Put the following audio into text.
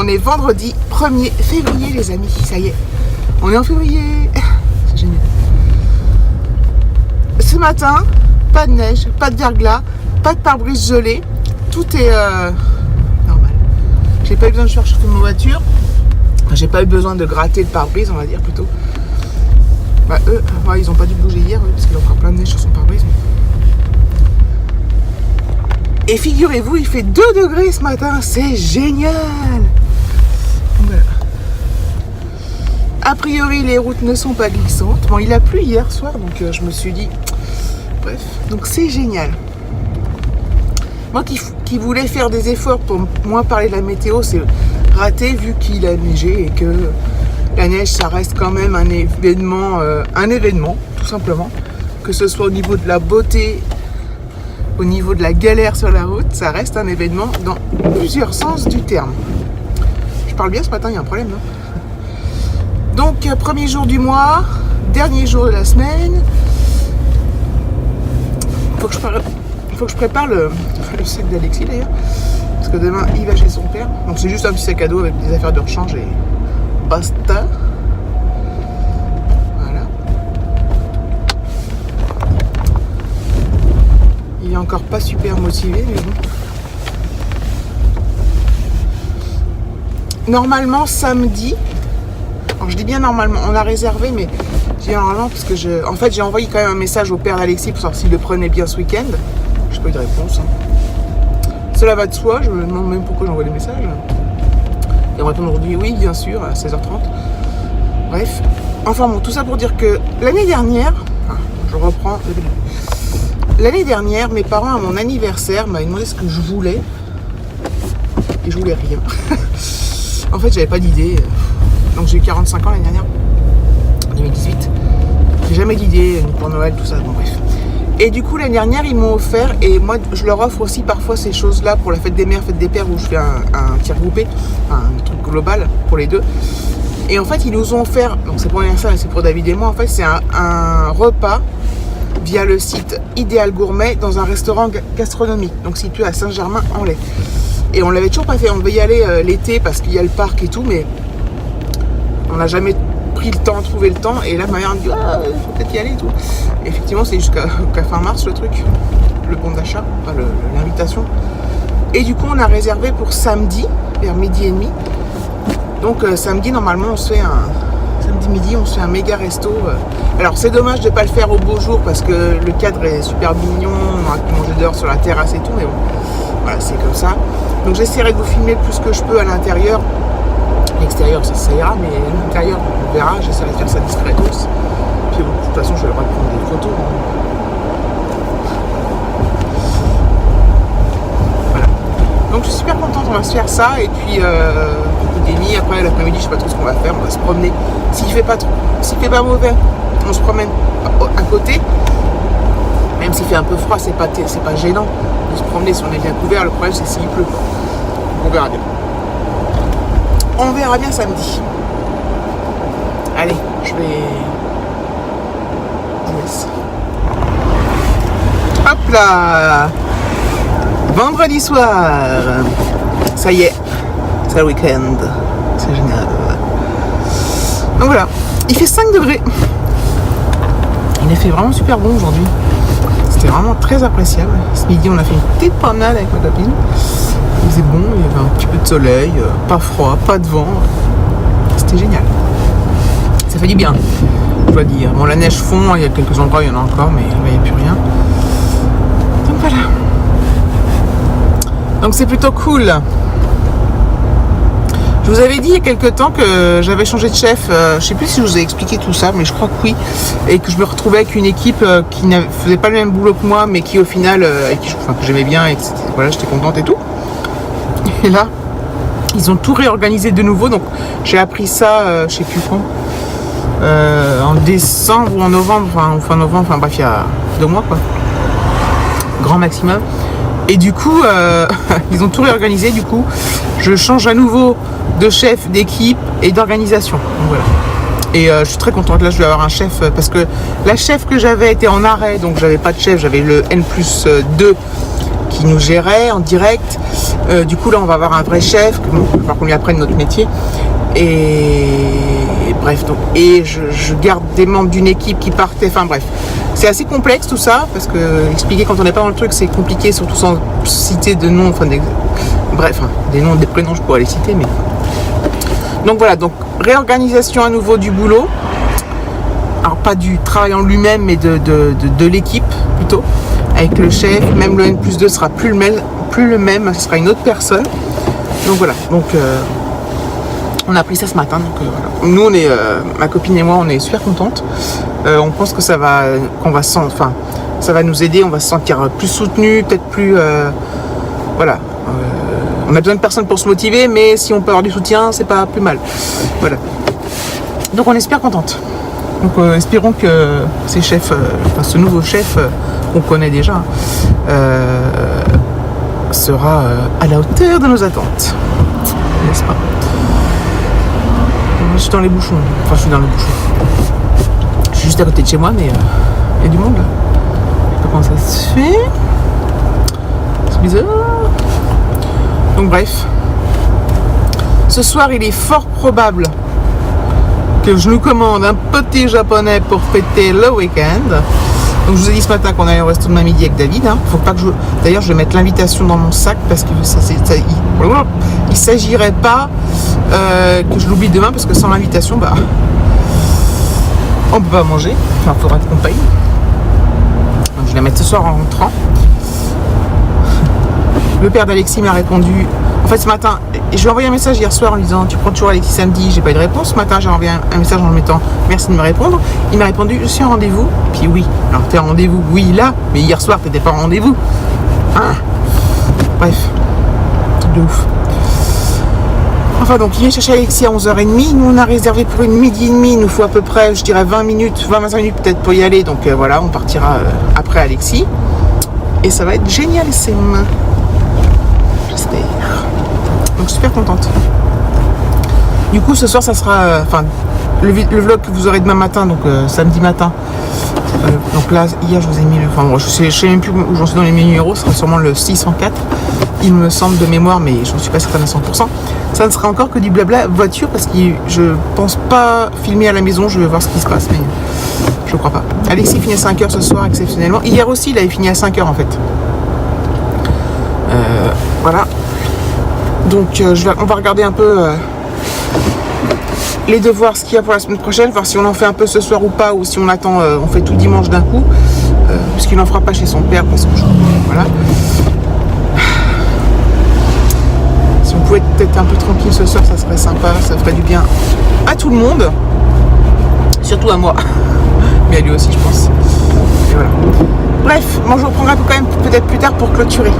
on est vendredi 1er février les amis, ça y est, on est en février, c'est génial. Ce matin, pas de neige, pas de verglas, pas de pare-brise gelé, tout est normal. J'ai pas eu besoin de faire chauffer ma voiture, j'ai pas eu besoin de gratter le pare-brise, on va dire plutôt. Bah eux, ouais, ils ont pas dû bouger hier, parce qu'il y a encore plein de neige sur son pare-brise. Et figurez-vous, il fait 2 degrés ce matin, c'est génial. Voilà. A priori, les routes ne sont pas glissantes. Bon, il a plu hier soir, donc je me suis dit... Bref, donc c'est génial. Moi qui voulais faire des efforts pour moins parler de la météo, c'est raté vu qu'il a neigé et que la neige, ça reste quand même un événement, tout simplement. Que ce soit au niveau de la beauté, au niveau de la galère sur la route, ça reste un événement dans plusieurs sens du terme. Je parle bien ce matin, il y a un problème, non? Donc, premier jour du mois, dernier jour de la semaine. Faut que je prépare le sac d'Alexis d'ailleurs. Parce que demain, il va chez son père. Donc, c'est juste un petit sac à dos avec des affaires de rechange et basta. Voilà. Il est encore pas super motivé, mais bon. Normalement, samedi. Alors, je dis bien normalement, on a réservé, mais je dis normalement parce que en fait, j'ai envoyé quand même un message au père d'Alexis pour savoir s'il le prenait bien ce week-end. Je n'ai pas eu de réponse. Cela va de soi, je me demande même pourquoi j'envoie des messages. Et on répond aujourd'hui, oui, bien sûr, à 16h30. Bref. Enfin bon, tout ça pour dire que l'année dernière, je reprends. L'année dernière, mes parents, à mon anniversaire, m'avaient demandé ce que je voulais. Et je voulais rien. En fait, j'avais pas d'idée. Donc j'ai eu 45 ans l'année dernière, 2018. J'ai jamais d'idée, ni pour Noël, tout ça, bon bref. Et du coup, l'année dernière, ils m'ont offert, et moi, je leur offre aussi parfois ces choses-là pour la fête des mères, fête des pères, où je fais un tir groupé, un truc global pour les deux. Et en fait, ils nous ont offert, donc c'est pour l'anniversaire, c'est pour David et moi, en fait, c'est un repas via le site Idéal Gourmet dans un restaurant gastronomique, donc situé à Saint-Germain-en-Laye. Et on l'avait toujours pas fait, on devait y aller l'été parce qu'il y a le parc et tout, mais on n'a jamais pris le temps, trouvé le temps, et là ma mère me dit ah, il faut peut-être y aller et tout. Et effectivement, c'est jusqu'à fin mars le truc, le bon d'achat, enfin, l'invitation. Et du coup, on a réservé pour samedi, vers 12h30. Donc samedi, normalement, on se fait samedi midi, on se fait un méga resto. Alors c'est dommage de ne pas le faire au beau jour parce que le cadre est super mignon, on a mangé dehors sur la terrasse et tout, mais bon, voilà, c'est comme ça. Donc j'essaierai de vous filmer le plus que je peux à l'intérieur. L'extérieur, ça ira, mais l'intérieur, on verra. J'essaierai de faire ça discretos. Puis bon, de toute façon, je vais le droit de prendre des photos. Voilà. Donc, je suis super contente. On va se faire ça. Et puis, après, l'après-midi, je sais pas trop ce qu'on va faire. On va se promener. S'il fait pas mauvais, on se promène à côté. Même s'il fait un peu froid, c'est pas gênant de se promener si on est bien couvert. Le problème, c'est s'il pleut. On verra bien. On verra bien samedi. Allez, je vous laisse. Hop là! Vendredi soir. Ça y est, c'est le week-end. C'est génial. Donc voilà, il fait 5 degrés. Il a fait vraiment super bon aujourd'hui. C'était vraiment très appréciable. Ce midi, on a fait une petite promenade avec ma copine. Il faisait bon, il y avait un petit peu de soleil, pas froid, pas de vent. C'était génial. Ça fait du bien, je dois dire. Bon, la neige fond, il y a quelques endroits, il y en a encore, mais il n'y a plus rien. Donc voilà. Donc c'est plutôt cool. Je vous avais dit il y a quelques temps que j'avais changé de chef. Je ne sais plus si je vous ai expliqué tout ça, mais je crois que oui. Et que je me retrouvais avec une équipe qui ne faisait pas le même boulot que moi, mais qui au final, que j'aimais bien, et voilà, j'étais contente et tout. Et là, ils ont tout réorganisé de nouveau. Donc, j'ai appris ça, je sais plus quand, en décembre ou en novembre, ou fin novembre, enfin bref, il y a 2 mois, quoi. Grand maximum. Et du coup, ils ont tout réorganisé. Du coup, je change à nouveau de chef, d'équipe et d'organisation. Donc, voilà. Et je suis très contente. Là, je vais avoir un chef parce que la chef que j'avais était en arrêt. Donc, j'avais pas de chef. J'avais le N+2 qui nous gérait en direct. Du coup, là, on va avoir un vrai chef, il va falloir qu'on lui apprenne notre métier. Et bref, donc, et je garde des membres d'une équipe qui partaient, enfin bref. C'est assez complexe tout ça, parce que expliquer quand on n'est pas dans le truc, c'est compliqué, surtout sans citer de noms, enfin bref, des noms, des prénoms, je pourrais les citer, mais... Donc voilà, donc réorganisation à nouveau du boulot. Alors pas du travail en lui-même, mais de l'équipe plutôt. Avec le chef, même le N+2 sera plus le même, ce sera une autre personne. Donc voilà, donc on a appris ça ce matin. Donc voilà. Nous, on est, ma copine et moi, on est super contentes. On pense que ça va nous aider, on va se sentir plus soutenu, peut-être plus, voilà. On a besoin de personnes pour se motiver, mais si on peut avoir du soutien, c'est pas plus mal. Voilà. Donc on est super contente. Donc espérons que ces chefs, ce nouveau chef qu'on connaît déjà, sera à la hauteur de nos attentes. N'est-ce pas? Je suis dans les bouchons. Enfin, je suis dans les bouchons. Je suis juste à côté de chez moi, mais il y a du monde là. Je sais pas comment ça se fait. C'est bizarre. Donc bref. Ce soir, il est fort probable que je nous commande un petit japonais pour fêter le week-end. Donc je vous ai dit ce matin qu'on allait au resto de ma midi avec David. Faut pas que D'ailleurs, je vais mettre l'invitation dans mon sac parce que il s'agirait pas que je l'oublie demain parce que sans l'invitation, bah, on peut pas manger. Enfin, il faudra qu'on paye. Donc je vais la mettre ce soir en rentrant. Le père d'Alexis m'a répondu. En fait, ce matin, je lui ai envoyé un message hier soir en lui disant tu prends toujours Alexis samedi, j'ai pas eu de réponse. Ce matin, j'ai envoyé un message en lui mettant merci de me répondre. Il m'a répondu je suis en rendez-vous. Puis oui, alors t'es en rendez-vous, oui là, mais hier soir t'étais pas en rendez-vous. Hein. Bref, truc de ouf. Enfin, donc il vient chercher Alexis à 11h30. Nous, on a réservé pour une midi et demie. Il nous faut à peu près, je dirais 20 minutes, 25 minutes peut-être pour y aller. Donc voilà, on partira après Alexis. Et ça va être génial, c'est j'espère. Donc super contente. Du coup ce soir ça sera le vlog que vous aurez demain matin, donc samedi matin. Donc là hier je vous ai mis je sais même plus où j'en suis dans les numéros, ce sera sûrement le 604 il me semble de mémoire, mais je ne suis pas certaine à 100%. Ça ne sera encore que du blabla voiture parce que je pense pas filmer à la maison, je vais voir ce qui se passe, mais je crois pas. Alexis finit à 5h ce soir exceptionnellement. Hier aussi il avait fini à 5h en fait. Voilà. Donc on va regarder un peu les devoirs, ce qu'il y a pour la semaine prochaine, voir si on en fait un peu ce soir ou pas, ou si on attend, on fait tout dimanche d'un coup, puisqu'il n'en fera pas chez son père, parce que voilà. Si on pouvait être un peu tranquille ce soir, ça serait sympa, ça ferait du bien à tout le monde, surtout à moi, mais à lui aussi je pense. Et voilà. Bref, moi je reprendrai quand même peut-être plus tard pour clôturer.